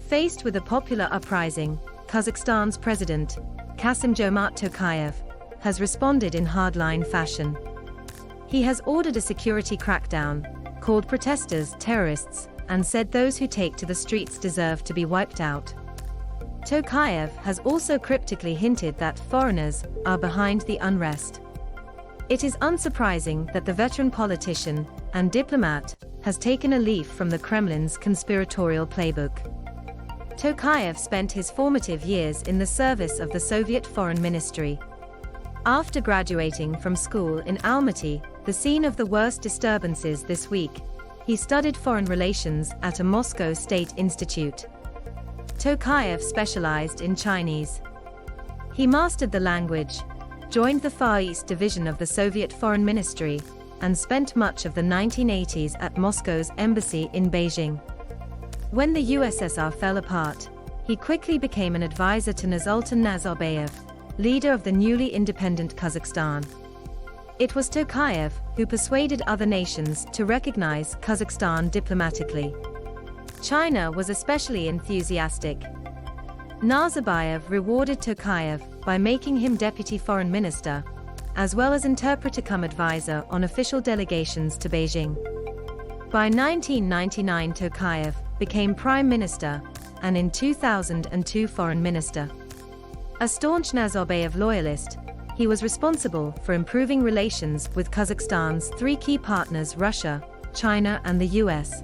Faced with a popular uprising, Kazakhstan's president, Kassym-Jomart Tokayev, has responded in hardline fashion. He has ordered a security crackdown, called protesters terrorists, and said those who take to the streets deserve to be wiped out. Tokayev has also cryptically hinted that foreigners are behind the unrest. It is unsurprising that the veteran politician and diplomat has taken a leaf from the Kremlin's conspiratorial playbook. Tokayev spent his formative years in the service of the Soviet Foreign Ministry. After graduating from school in Almaty, the scene of the worst disturbances this week, he studied foreign relations at a Moscow State Institute. Tokayev specialized in Chinese. He mastered the language, joined the Far East Division of the Soviet Foreign Ministry, and spent much of the 1980s at Moscow's embassy in Beijing. When the USSR fell apart, he quickly became an advisor to Nursultan Nazarbayev, leader of the newly independent Kazakhstan. It was Tokayev who persuaded other nations to recognize Kazakhstan diplomatically. China was especially enthusiastic. Nazarbayev rewarded Tokayev by making him deputy foreign minister, as well as interpreter-cum-advisor on official delegations to Beijing. By 1999, Tokayev became prime minister, and in 2002 foreign minister. A staunch Nazarbayev loyalist, he was responsible for improving relations with Kazakhstan's three key partners: Russia, China, and the US.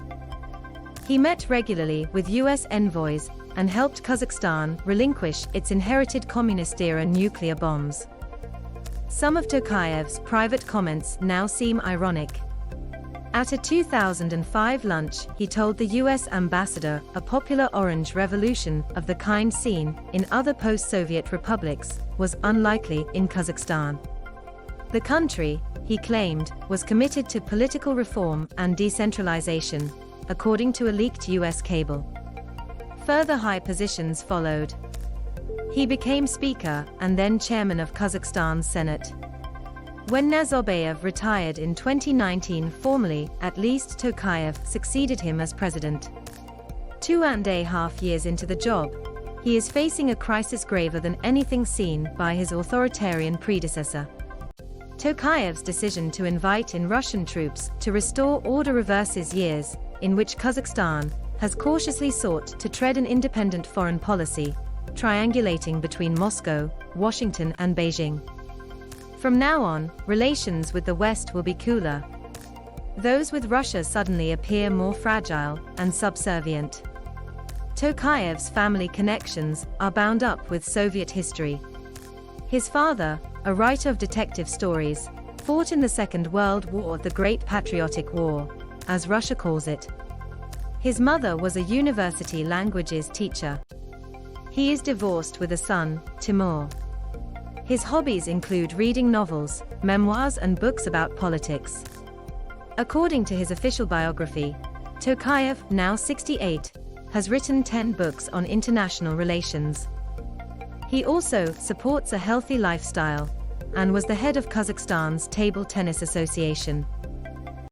He met regularly with US envoys and helped Kazakhstan relinquish its inherited communist-era nuclear bombs. Some of Tokayev's private comments now seem ironic. At a 2005 lunch, he told the US ambassador a popular Orange Revolution of the kind seen in other post-Soviet republics was unlikely in Kazakhstan. The country, he claimed, was committed to political reform and decentralization, according to a leaked US cable. Further high positions followed. He became Speaker and then Chairman of Kazakhstan's Senate. When Nazarbayev retired in 2019 formally, at least Tokayev succeeded him as president. 2.5 years into the job, he is facing a crisis graver than anything seen by his authoritarian predecessor. Tokayev's decision to invite in Russian troops to restore order reverses years in which Kazakhstan has cautiously sought to tread an independent foreign policy, triangulating between Moscow, Washington, and Beijing. From now on, relations with the West will be cooler. Those with Russia suddenly appear more fragile and subservient. Tokayev's family connections are bound up with Soviet history. His father, a writer of detective stories, fought in the Second World War, the Great Patriotic War, as Russia calls it. His mother was a university languages teacher. He is divorced with a son, Timur. His hobbies include reading novels, memoirs, and books about politics. According to his official biography, Tokayev, now 68, has written 10 books on international relations. He also supports a healthy lifestyle and was the head of Kazakhstan's Table Tennis Association.